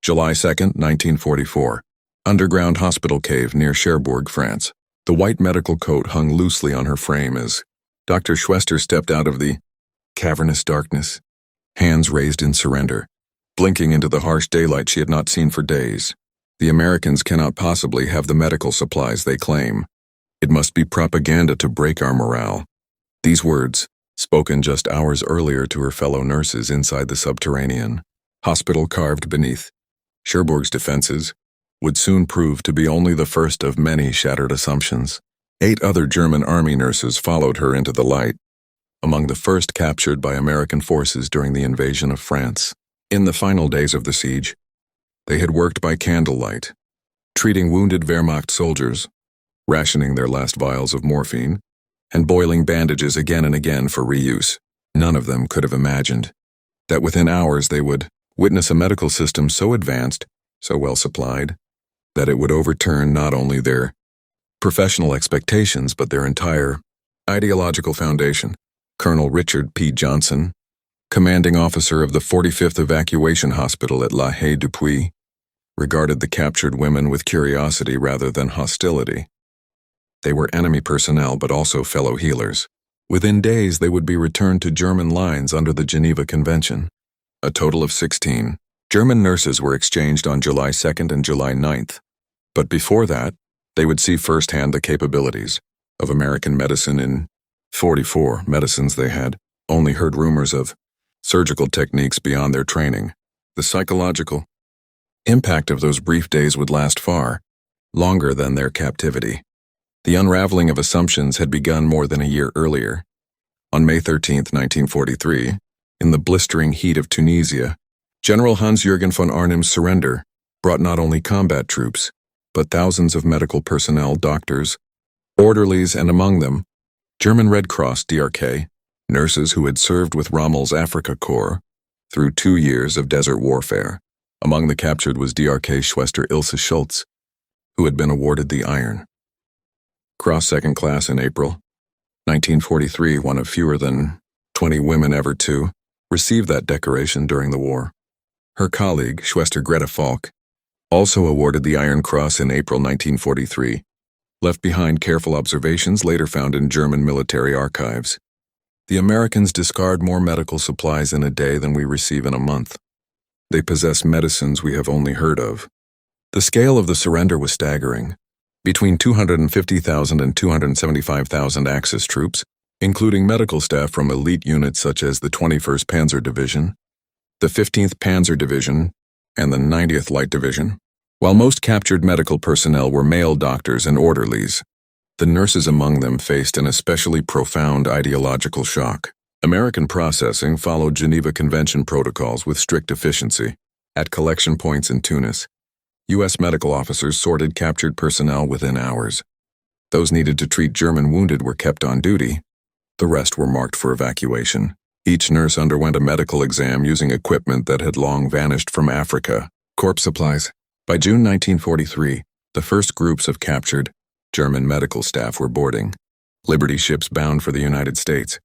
July 2, 1944. Underground hospital cave near Cherbourg, France. The white medical coat hung loosely on her frame as Dr. Schwestern stepped out of the cavernous darkness, hands raised in surrender, blinking into the harsh daylight she had not seen for days. The Americans cannot possibly have the medical supplies they claim. It must be propaganda to break our morale. These words, spoken just hours earlier to her fellow nurses inside the subterranean hospital carved beneath Cherbourg's defenses, would soon prove to be only the first of many shattered assumptions. 8 other German army nurses followed her into the light, among the first captured by American forces during the invasion of France. In the final days of the siege, they had worked by candlelight, treating wounded Wehrmacht soldiers, rationing their last vials of morphine, and boiling bandages again and again for reuse. None of them could have imagined that within hours they would witness a medical system so advanced, so well supplied, that it would overturn not only their professional expectations but their entire ideological foundation. Colonel Richard P. Johnson, commanding officer of the 45th Evacuation Hospital at La Haye-du-Puy, regarded the captured women with curiosity rather than hostility. They were enemy personnel but also fellow healers. Within days they would be returned to German lines under the Geneva Convention. A total of 16 German nurses were exchanged on July 2nd and July 9th. But before that, they would see firsthand the capabilities of American medicine in 44 medicines they had only heard rumors of, surgical techniques beyond their training. The psychological impact of those brief days would last far longer than their captivity. The unraveling of assumptions had begun more than a year earlier. On May 13, 1943, in the blistering heat of Tunisia, General Hans-Jürgen von Arnim's surrender brought not only combat troops, but thousands of medical personnel, doctors, orderlies, and among them, German Red Cross DRK, nurses who had served with Rommel's Africa Corps through 2 years of desert warfare. Among the captured was DRK-Schwestern Ilse Schulz, who had been awarded the Iron Cross Second Class in April 1943, one of fewer than 20 women ever to receive that decoration during the war. Her colleague, Schwester Grete Fock, also awarded the Iron Cross in April 1943, left behind careful observations later found in German military archives. The Americans discard more medical supplies in a day than we receive in a month. They possess medicines we have only heard of. The scale of the surrender was staggering. Between 250,000 and 275,000 Axis troops, including medical staff from elite units such as the 21st Panzer Division, the 15th Panzer Division, and the 90th Light Division. While most captured medical personnel were male doctors and orderlies, the nurses among them faced an especially profound ideological shock. American processing followed Geneva Convention protocols with strict efficiency. At collection points in Tunis, U.S. medical officers sorted captured personnel within hours. Those needed to treat German wounded were kept on duty. The rest were marked for evacuation. Each nurse underwent a medical exam using equipment that had long vanished from Africa. Corpse supplies. By June 1943, the first groups of captured German medical staff were boarding Liberty ships bound for the United States.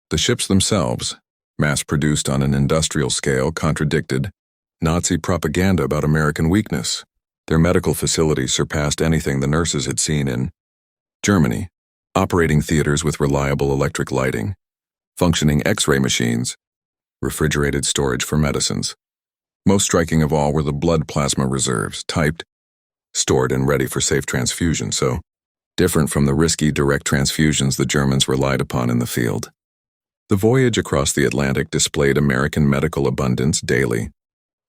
The ships themselves, mass-produced on an industrial scale, contradicted Nazi propaganda about American weakness. Their medical facilities surpassed anything the nurses had seen in Germany. Operating theaters with reliable electric lighting, functioning X-ray machines, refrigerated storage for medicines. Most striking of all were the blood plasma reserves, typed, stored and ready for safe transfusion, so different from the risky direct transfusions the Germans relied upon in the field. The voyage across the Atlantic displayed American medical abundance daily.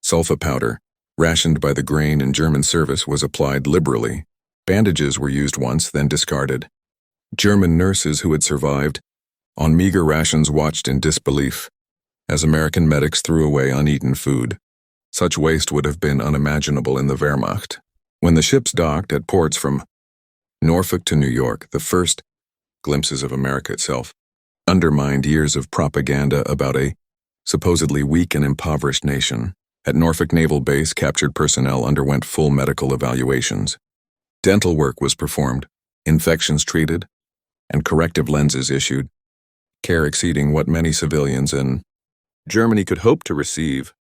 Sulfa powder, rationed by the grain in German service, was applied liberally. Bandages were used once, then discarded. German nurses who had survived on meager rations watched in disbelief as American medics threw away uneaten food. Such waste would have been unimaginable in the Wehrmacht. When the ships docked at ports from Norfolk to New York, the first glimpses of America itself undermined years of propaganda about a supposedly weak and impoverished nation. At Norfolk Naval Base, captured personnel underwent full medical evaluations. Dental work was performed, infections treated, and corrective lenses issued, care exceeding what many civilians in Germany could hope to receive.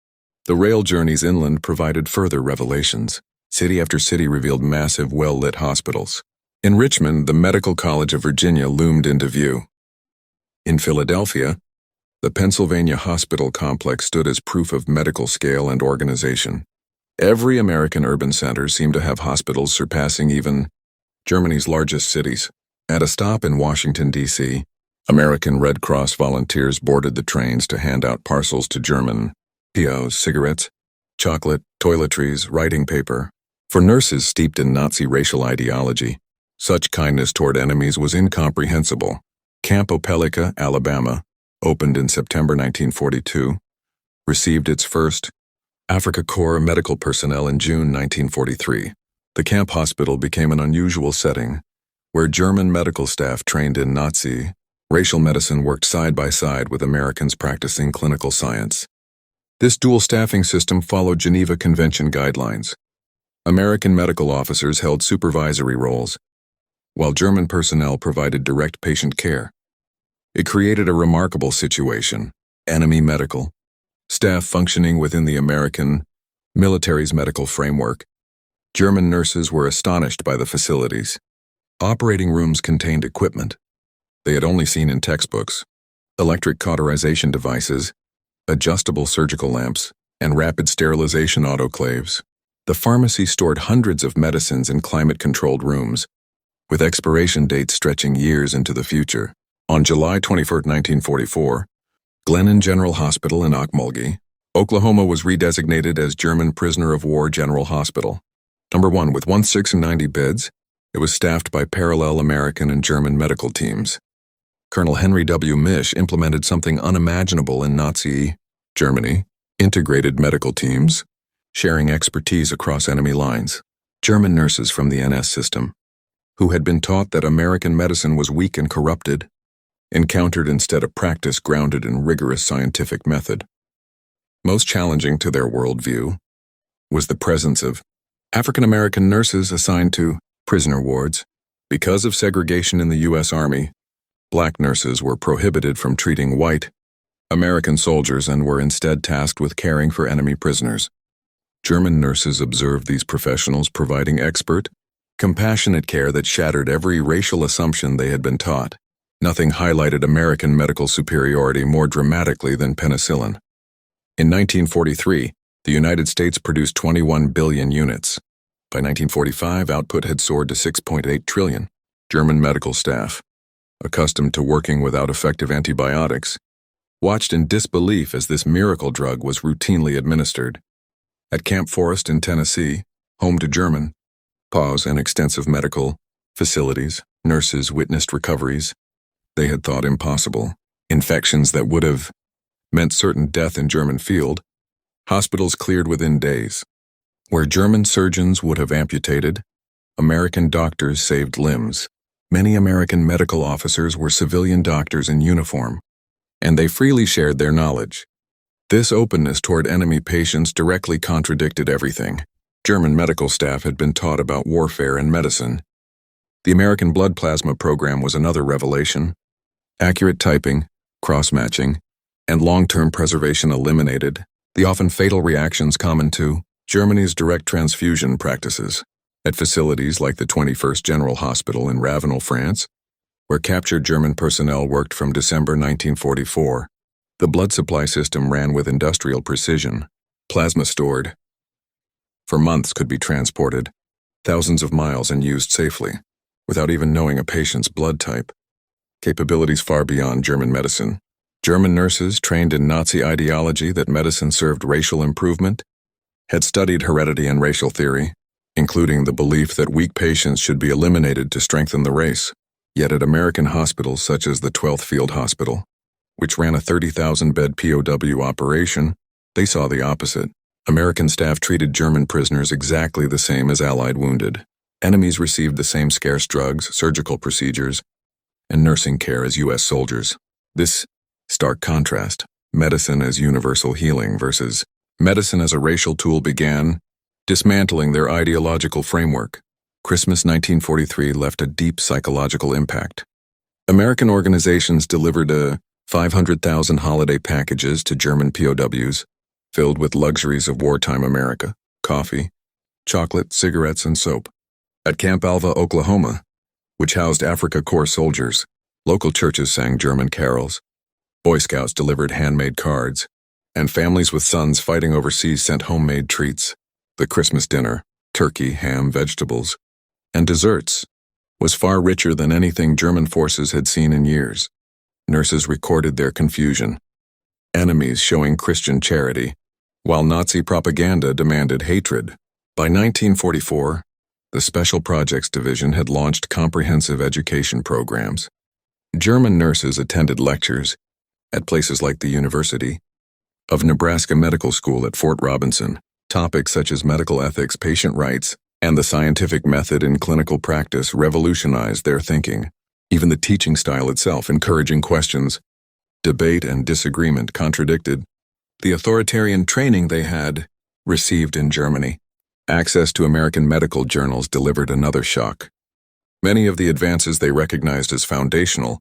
The rail journeys inland provided further revelations. City after city revealed massive, well-lit hospitals. In Richmond, the Medical College of Virginia loomed into view. In Philadelphia, the Pennsylvania Hospital Complex stood as proof of medical scale and organization. Every American urban center seemed to have hospitals surpassing even Germany's largest cities. At a stop in Washington, D.C., American Red Cross volunteers boarded the trains to hand out parcels to German POWs, cigarettes, chocolate, toiletries, writing paper. For nurses steeped in Nazi racial ideology, such kindness toward enemies was incomprehensible. Camp Opelika, Alabama, opened in September 1942, received its first Afrika Korps medical personnel in June 1943. The camp hospital became an unusual setting, where German medical staff trained in Nazi racial medicine worked side by side with Americans practicing clinical science. This dual staffing system followed Geneva Convention guidelines. American medical officers held supervisory roles, while German personnel provided direct patient care. It created a remarkable situation: enemy medical staff functioning within the American military's medical framework. German nurses were astonished by the facilities. Operating rooms contained equipment they had only seen in textbooks: electric cauterization devices, adjustable surgical lamps, and rapid sterilization autoclaves. The pharmacy stored hundreds of medicines in climate-controlled rooms, with expiration dates stretching years into the future. On July 21, 1944, Glennan General Hospital in Okmulgee, Oklahoma was redesignated as German Prisoner of War General Hospital. Number 1, with 1,690 beds, it was staffed by parallel American and German medical teams. Colonel Henry W. Misch implemented something unimaginable in Nazi Germany: integrated medical teams, sharing expertise across enemy lines. German nurses from the NS system, who had been taught that American medicine was weak and corrupted, encountered instead a practice grounded in rigorous scientific method. Most challenging to their worldview was the presence of African American nurses assigned to prisoner wards. Because of segregation in the U.S. Army, black nurses were prohibited from treating white American soldiers and were instead tasked with caring for enemy prisoners. German nurses observed these professionals providing expert, compassionate care that shattered every racial assumption they had been taught. Nothing highlighted American medical superiority more dramatically than penicillin. In 1943, the United States produced 21 billion units. By 1945, output had soared to 6.8 trillion. German medical staff, accustomed to working without effective antibiotics, watched in disbelief as this miracle drug was routinely administered. At Camp Forest in Tennessee, home to German POWs and extensive medical facilities, nurses witnessed recoveries they had thought impossible. Infections that would have meant certain death in German field, hospitals cleared within days. Where German surgeons would have amputated, American doctors saved limbs. Many American medical officers were civilian doctors in uniform, and they freely shared their knowledge. This openness toward enemy patients directly contradicted everything German medical staff had been taught about warfare and medicine. The American blood plasma program was another revelation. Accurate typing, cross-matching, and long-term preservation eliminated the often fatal reactions common to Germany's direct transfusion practices. At facilities like the 21st General Hospital in Ravenel, France, where captured German personnel worked from December 1944, the blood supply system ran with industrial precision. Plasma stored for months could be transported thousands of miles and used safely, without even knowing a patient's blood type. Capabilities far beyond German medicine. German nurses trained in Nazi ideology that medicine served racial improvement had studied heredity and racial theory, including the belief that weak patients should be eliminated to strengthen the race. Yet at American hospitals such as the 12th Field Hospital, which ran a 30,000-bed POW operation, they saw the opposite. American staff treated German prisoners exactly the same as Allied wounded. Enemies received the same scarce drugs, surgical procedures, and nursing care as U.S. soldiers. This stark contrast, medicine as universal healing versus medicine as a racial tool, began dismantling their ideological framework. Christmas 1943 left a deep psychological impact. American organizations delivered 500,000 holiday packages to German POWs, filled with luxuries of wartime America: coffee, chocolate, cigarettes, and soap. At Camp Alva, Oklahoma, which housed Africa Corps soldiers, local churches sang German carols, Boy Scouts delivered handmade cards, and families with sons fighting overseas sent homemade treats. The Christmas dinner, turkey, ham, vegetables, and desserts, was far richer than anything German forces had seen in years. Nurses recorded their confusion, enemies showing Christian charity, while Nazi propaganda demanded hatred. By 1944, the Special Projects Division had launched comprehensive education programs. German nurses attended lectures at places like the University of Nebraska Medical School at Fort Robinson. Topics such as medical ethics, patient rights, and the scientific method in clinical practice revolutionized their thinking. Even the teaching style itself, encouraging questions, debate, and disagreement, contradicted the authoritarian training they had received in Germany. Access to American medical journals delivered another shock. Many of the advances they recognized as foundational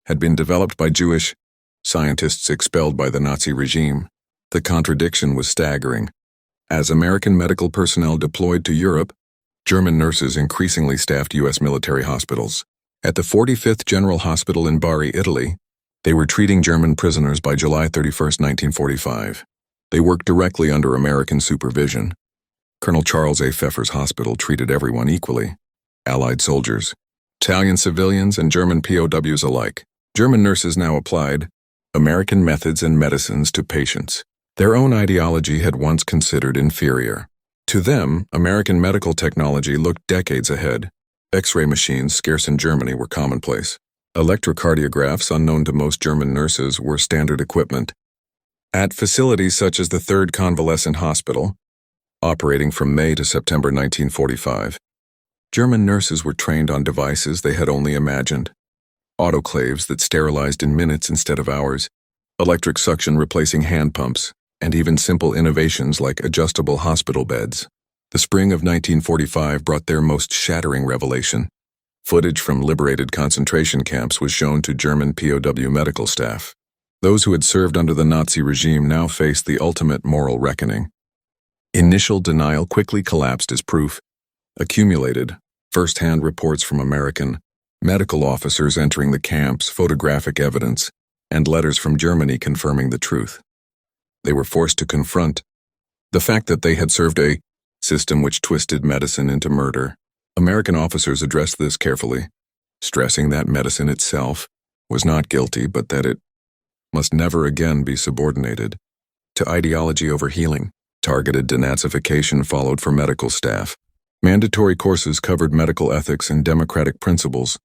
had been developed by Jewish scientists expelled by the Nazi regime. The contradiction was staggering. As American medical personnel deployed to Europe, German nurses increasingly staffed U.S. military hospitals. At the 45th General Hospital in Bari, Italy, they were treating German prisoners by July 31, 1945. They worked directly under American supervision. Colonel Charles A. Pfeffer's hospital treated everyone equally: Allied soldiers, Italian civilians, and German POWs alike. German nurses now applied American methods and medicines to patients their own ideology had once considered inferior. To them, American medical technology looked decades ahead. X-ray machines, scarce in Germany, were commonplace. Electrocardiographs, unknown to most German nurses, were standard equipment. At facilities such as the 3rd Convalescent Hospital, operating from May to September 1945, German nurses were trained on devices they had only imagined: autoclaves that sterilized in minutes instead of hours, electric suction replacing hand pumps, and even simple innovations like adjustable hospital beds. The spring of 1945 brought their most shattering revelation. Footage from liberated concentration camps was shown to German POW medical staff. Those who had served under the Nazi regime now faced the ultimate moral reckoning. Initial denial quickly collapsed as proof accumulated: first-hand reports from American medical officers entering the camps, photographic evidence, and letters from Germany confirming the truth. They were forced to confront the fact that they had served a system which twisted medicine into murder. American officers addressed this carefully, stressing that medicine itself was not guilty, but that it must never again be subordinated to ideology over healing. Targeted denazification followed for medical staff. Mandatory courses covered medical ethics and democratic principles,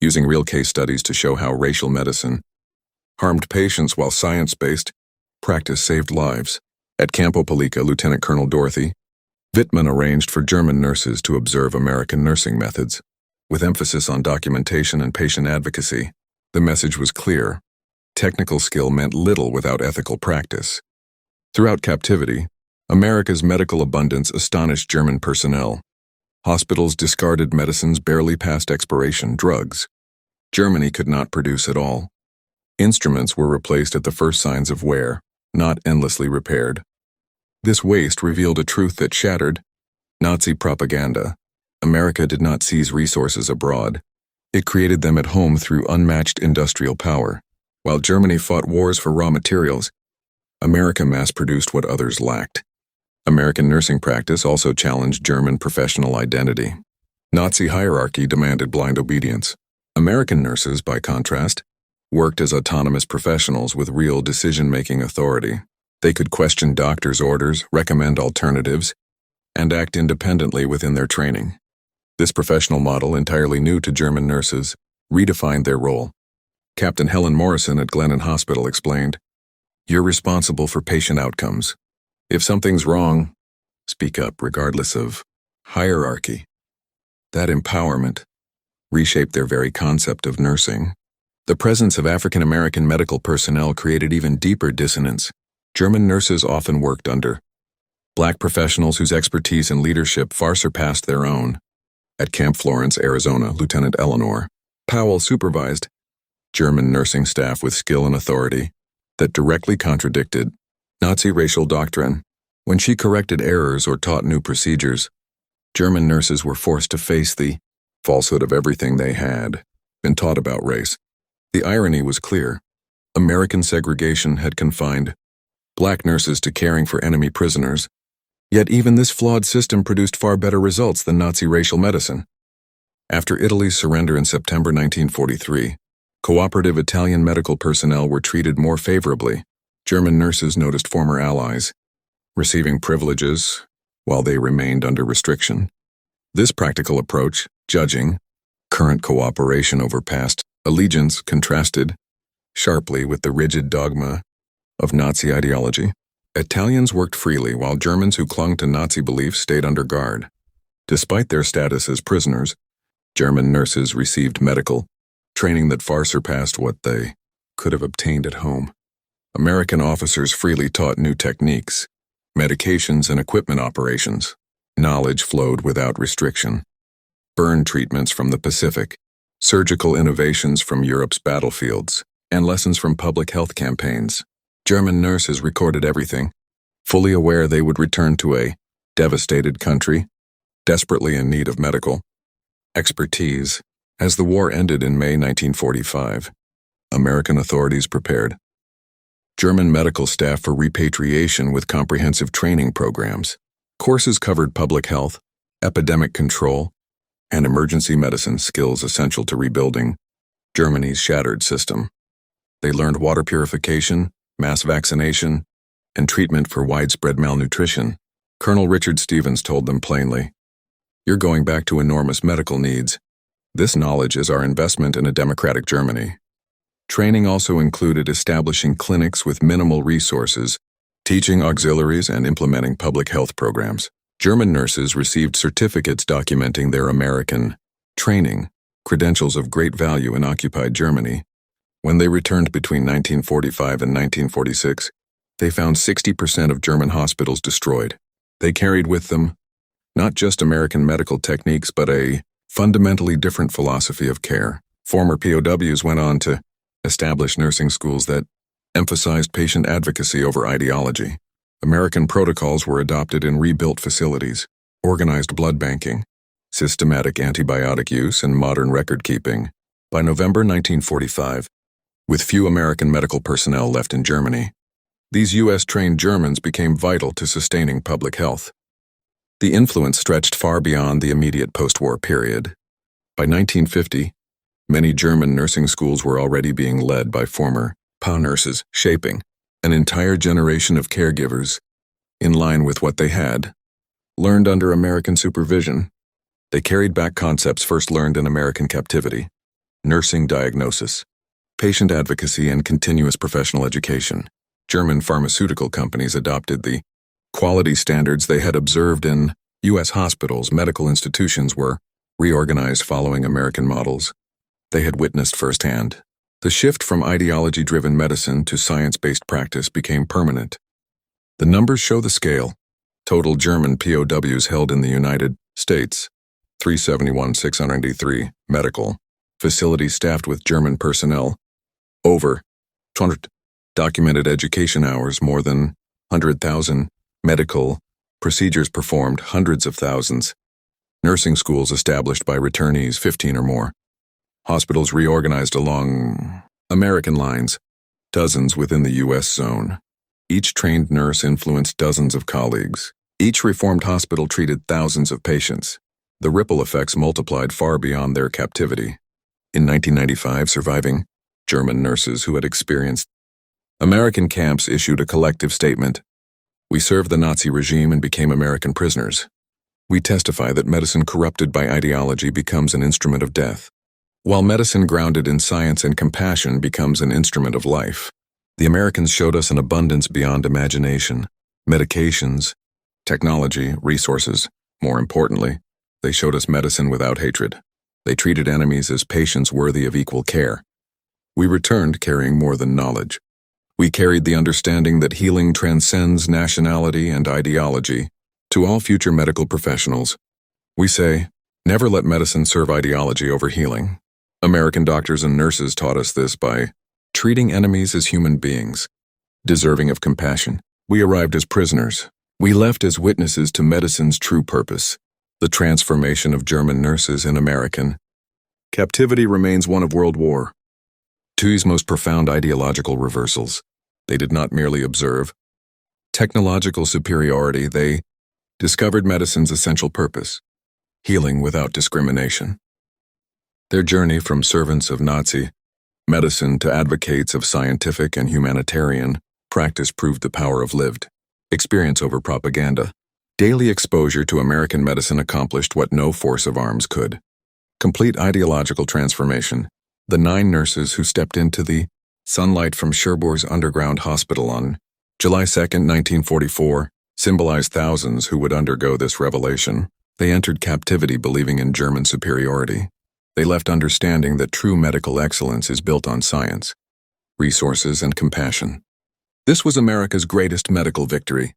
using real case studies to show how racial medicine harmed patients while science-based practice saved lives. At Camp Opelika, Lieutenant Colonel Dorothy Wittmann arranged for German nurses to observe American nursing methods, with emphasis on documentation and patient advocacy. The message was clear: technical skill meant little without ethical practice. Throughout captivity, America's medical abundance astonished German personnel. Hospitals discarded medicines barely past expiration, drugs Germany could not produce at all. Instruments were replaced at the first signs of wear, not endlessly repaired. This waste revealed a truth that shattered Nazi propaganda. America did not seize resources abroad. It created them at home through unmatched industrial power. While Germany fought wars for raw materials, America mass-produced what others lacked. American nursing practice also challenged German professional identity. Nazi hierarchy demanded blind obedience. American nurses, by contrast, worked as autonomous professionals with real decision-making authority. They could question doctors' orders, recommend alternatives, and act independently within their training. This professional model, entirely new to German nurses, redefined their role. Captain Helen Morrison at Glennan Hospital explained, "You're responsible for patient outcomes. If something's wrong, speak up regardless of hierarchy." That empowerment reshaped their very concept of nursing. The presence of African American medical personnel created even deeper dissonance. German nurses often worked under Black professionals whose expertise and leadership far surpassed their own. At Camp Florence, Arizona, Lieutenant Eleanor Powell supervised German nursing staff with skill and authority that directly contradicted Nazi racial doctrine. When she corrected errors or taught new procedures, German nurses were forced to face the falsehood of everything they had been taught about race. The irony was clear. American segregation had confined black nurses to caring for enemy prisoners, yet even this flawed system produced far better results than Nazi racial medicine. After Italy's surrender in September 1943, cooperative Italian medical personnel were treated more favorably. German nurses noticed former allies receiving privileges while they remained under restriction. This practical approach, judging current cooperation over past allegiance, contrasted sharply with the rigid dogma of Nazi ideology. Italians worked freely while Germans who clung to Nazi beliefs stayed under guard. Despite their status as prisoners, German nurses received medical training that far surpassed what they could have obtained at home. American officers freely taught new techniques, medications, and equipment operations. Knowledge flowed without restriction. Burn treatments from the Pacific, surgical innovations from Europe's battlefields, and lessons from public health campaigns. German nurses recorded everything, fully aware they would return to a devastated country, desperately in need of medical expertise. As the war ended in May 1945, American authorities prepared German medical staff for repatriation with comprehensive training programs. Courses covered public health, epidemic control, and emergency medicine, skills essential to rebuilding Germany's shattered system. They learned water purification, mass vaccination, and treatment for widespread malnutrition. Colonel Richard Stevens told them plainly, "You're going back to enormous medical needs. This knowledge is our investment in a democratic Germany." Training also included establishing clinics with minimal resources, teaching auxiliaries, and implementing public health programs. German nurses received certificates documenting their American training, credentials of great value in occupied Germany. When they returned between 1945 and 1946, they found 60% of German hospitals destroyed. They carried with them not just American medical techniques, but a fundamentally different philosophy of care. Former POWs went on to establish nursing schools that emphasized patient advocacy over ideology. American protocols were adopted in rebuilt facilities, organized blood banking, systematic antibiotic use, and modern record-keeping. By November 1945, with few American medical personnel left in Germany, these U.S.-trained Germans became vital to sustaining public health. The influence stretched far beyond the immediate post-war period. By 1950, many German nursing schools were already being led by former POW nurses, shaping an entire generation of caregivers in line with what they had learned under American supervision. They carried back concepts first learned in American captivity: nursing diagnosis, patient advocacy, and continuous professional education. German pharmaceutical companies adopted the quality standards they had observed in U.S. hospitals. Medical institutions were reorganized following American models they had witnessed firsthand. The shift from ideology-driven medicine to science-based practice became permanent. The numbers show the scale. Total German POWs held in the United States, 371,683. Medical facilities staffed with German personnel, over 200. Documented education hours, more than 100,000. Medical procedures performed, hundreds of thousands. Nursing schools established by returnees, 15 or more. Hospitals reorganized along American lines, dozens within the U.S. zone. Each trained nurse influenced dozens of colleagues. Each reformed hospital treated thousands of patients. The ripple effects multiplied far beyond their captivity. In 1995, surviving German nurses who had experienced American camps issued a collective statement: "We served the Nazi regime and became American prisoners. We testify that medicine corrupted by ideology becomes an instrument of death, while medicine grounded in science and compassion becomes an instrument of life." The Americans showed us an abundance beyond imagination: medications, technology, resources. More importantly, they showed us medicine without hatred. They treated enemies as patients worthy of equal care. We returned carrying more than knowledge. We carried the understanding that healing transcends nationality and ideology. To all future medical professionals, we say, never let medicine serve ideology over healing. American doctors and nurses taught us this by treating enemies as human beings, deserving of compassion. We arrived as prisoners. We left as witnesses to medicine's true purpose, the transformation of German nurses in American. Captivity remains one of World War II's most profound ideological reversals. They did not merely observe technological superiority, they discovered medicine's essential purpose, healing without discrimination. Their journey from servants of Nazi medicine to advocates of scientific and humanitarian practice proved the power of lived experience over propaganda. Daily exposure to American medicine accomplished what no force of arms could. Complete ideological transformation. The 9 nurses who stepped into the sunlight from Cherbourg's underground hospital on July 2, 1944, symbolized thousands who would undergo this revelation. They entered captivity believing in German superiority. They left understanding that true medical excellence is built on science, resources, and compassion. This was America's greatest medical victory,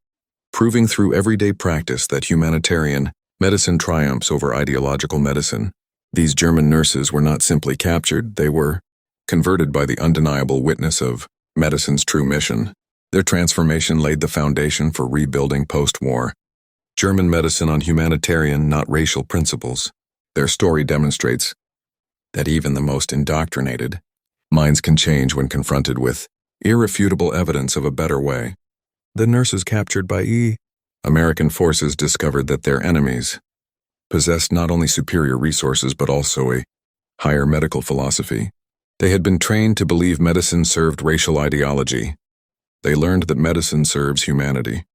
proving through everyday practice that humanitarian medicine triumphs over ideological medicine. These German nurses were not simply captured, they were converted by the undeniable witness of medicine's true mission. Their transformation laid the foundation for rebuilding post-war German medicine on humanitarian, not racial principles. Their story demonstrates that even the most indoctrinated minds can change when confronted with irrefutable evidence of a better way. The nurses captured by American forces discovered that their enemies possessed not only superior resources but also a higher medical philosophy. They had been trained to believe medicine served racial ideology. They learned that medicine serves humanity.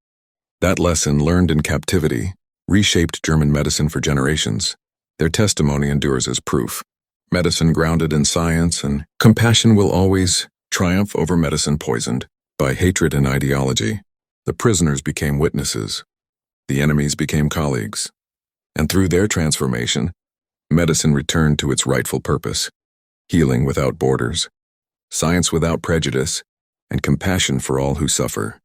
That lesson, learned in captivity, reshaped German medicine for generations. Their testimony endures as proof. Medicine grounded in science and compassion will always triumph over medicine poisoned by hatred and ideology. The prisoners became witnesses. The enemies became colleagues. And through their transformation, medicine returned to its rightful purpose: healing without borders, science without prejudice, and compassion for all who suffer.